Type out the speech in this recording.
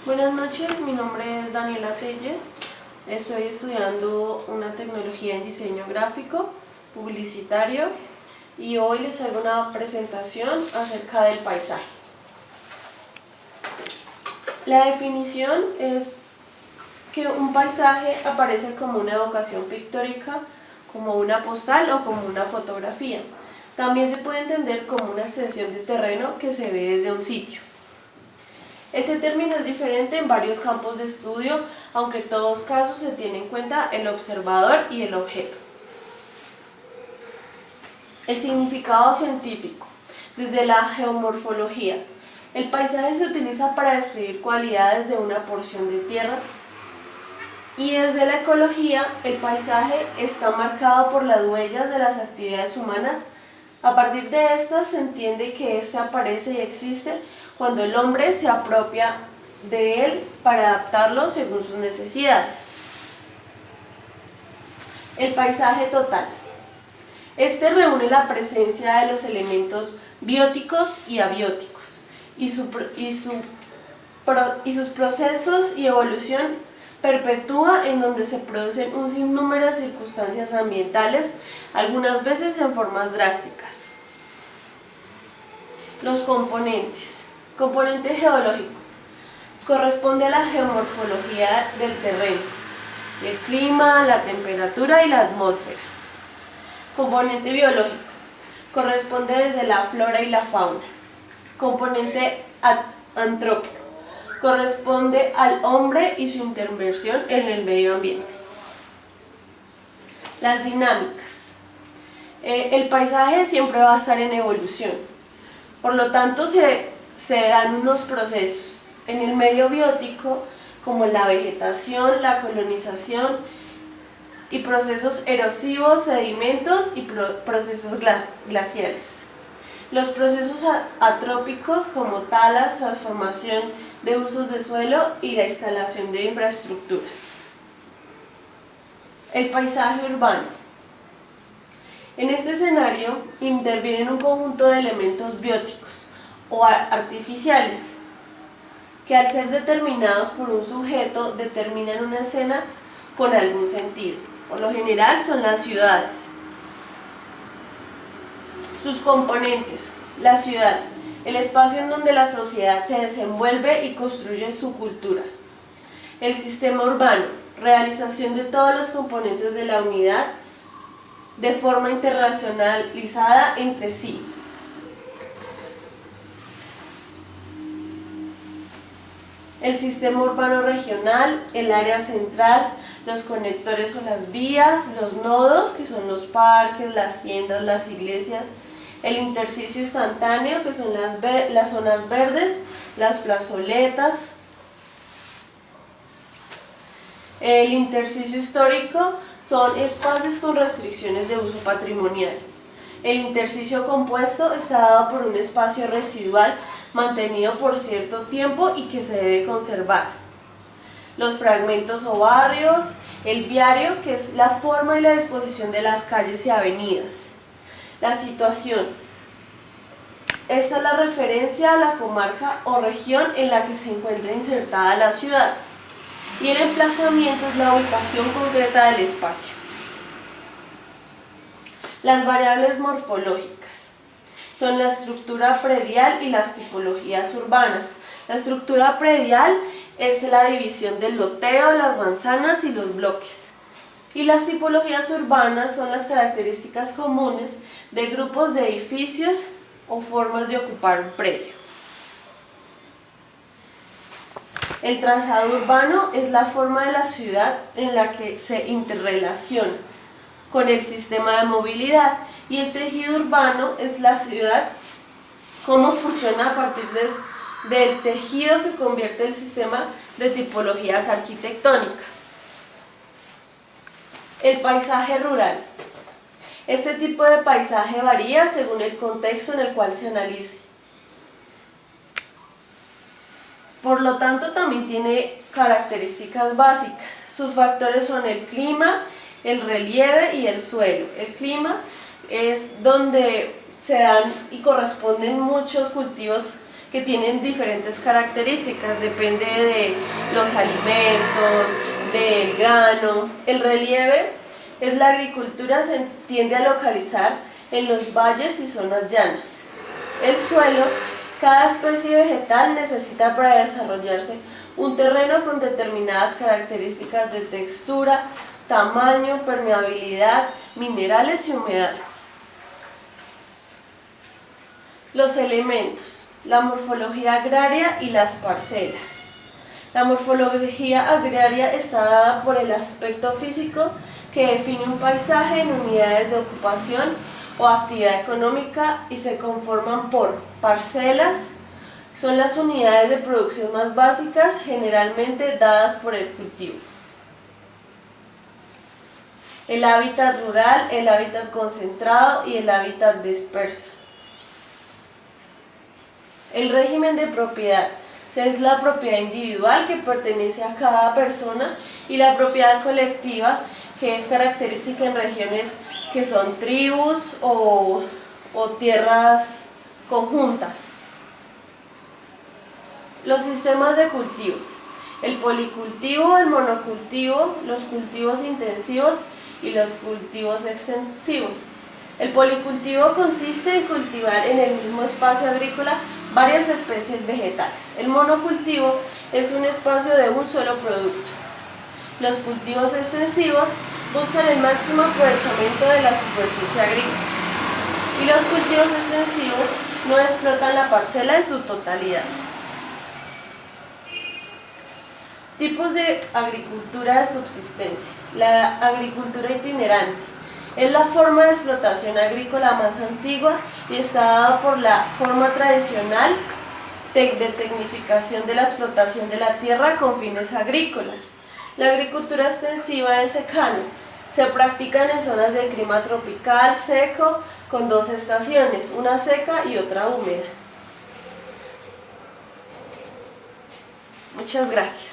Buenas noches, mi nombre es Daniela Telles, estoy estudiando una tecnología en diseño gráfico, publicitario y hoy les traigo una presentación acerca del paisaje. La definición es que un paisaje aparece como una evocación pictórica, como una postal o como una fotografía. También se puede entender como una extensión de terreno que se ve desde un sitio. Este término es diferente en varios campos de estudio, aunque en todos casos se tiene en cuenta el observador y el objeto. El significado científico. Desde la geomorfología, el paisaje se utiliza para describir cualidades de una porción de tierra, y desde la ecología, el paisaje está marcado por las huellas de las actividades humanas. A partir de estas se entiende que éste aparece y existe cuando el hombre se apropia de él para adaptarlo según sus necesidades. El paisaje total. Este reúne la presencia de los elementos bióticos y abióticos y sus procesos y evolución perpetúa en donde se producen un sinnúmero de circunstancias ambientales, algunas veces en formas drásticas. Los componentes. Componente geológico. Corresponde a la geomorfología del terreno, el clima, la temperatura y la atmósfera. Componente biológico. Corresponde desde la flora y la fauna. Componente antrópico. Corresponde al hombre y su intervención en el medio ambiente. Las dinámicas. El paisaje siempre va a estar en evolución, por lo tanto se dan unos procesos en el medio biótico como la vegetación, la colonización y procesos erosivos, sedimentos y procesos glaciales. Los procesos atrópicos como talas, transformación de usos de suelo y la instalación de infraestructuras. El paisaje urbano. En este escenario intervienen un conjunto de elementos bióticos o artificiales que al ser determinados por un sujeto determinan una escena con algún sentido. Por lo general son las ciudades. Sus componentes. La ciudad, el espacio en donde la sociedad se desenvuelve y construye su cultura. El sistema urbano, realización de todos los componentes de la unidad de forma interrelacionalizada entre sí. El sistema urbano regional, el área central, los conectores o las vías, los nodos, que son los parques, las tiendas, las iglesias, el intersticio instantáneo, que son las zonas verdes, las plazoletas. El intersticio histórico son espacios con restricciones de uso patrimonial. El intersticio compuesto está dado por un espacio residual mantenido por cierto tiempo y que se debe conservar. Los fragmentos o barrios, el viario, que es la forma y la disposición de las calles y avenidas. La situación. Esta es la referencia a la comarca o región en la que se encuentra insertada la ciudad. Y el emplazamiento es la ubicación concreta del espacio. Las variables morfológicas son la estructura predial y las tipologías urbanas. La estructura predial es la división del loteo, las manzanas y los bloques. Y las tipologías urbanas son las características comunes de grupos de edificios o formas de ocupar un predio. El trazado urbano es la forma de la ciudad en la que se interrelaciona con el sistema de movilidad, y el tejido urbano es la ciudad, cómo funciona a partir del tejido que convierte el sistema de tipologías arquitectónicas. El paisaje rural. Este tipo de paisaje varía según el contexto en el cual se analice. Por lo tanto, también tiene características básicas. Sus factores son el clima, el relieve y el suelo. El clima es donde se dan y corresponden muchos cultivos que tienen diferentes características, depende de los alimentos, del grano. El relieve es la agricultura, se tiende a localizar en los valles y zonas llanas. El suelo, cada especie vegetal necesita para desarrollarse un terreno con determinadas características de textura, tamaño, permeabilidad, minerales y humedad. Los elementos, la morfología agraria y las parcelas. La morfología agraria está dada por el aspecto físico que define un paisaje en unidades de ocupación o actividad económica y se conforman por parcelas. Son las unidades de producción más básicas, generalmente dadas por el cultivo. El hábitat rural, el hábitat concentrado y el hábitat disperso. El régimen de propiedad es la propiedad individual que pertenece a cada persona y la propiedad colectiva que es característica en regiones que son tribus o tierras conjuntas. Los sistemas de cultivos, el policultivo, el monocultivo, los cultivos intensivos y los cultivos extensivos. El policultivo consiste en cultivar en el mismo espacio agrícola varias especies vegetales. El monocultivo es un espacio de un solo producto. Los cultivos extensivos buscan el máximo aprovechamiento de la superficie agrícola. Y los cultivos extensivos no explotan la parcela en su totalidad. Tipos de agricultura de subsistencia. La agricultura itinerante es la forma de explotación agrícola más antigua y está dada por la forma tradicional de tecnificación de la explotación de la tierra con fines agrícolas. La agricultura extensiva de secano se practica en zonas de clima tropical seco con dos estaciones, una seca y otra húmeda. Muchas gracias.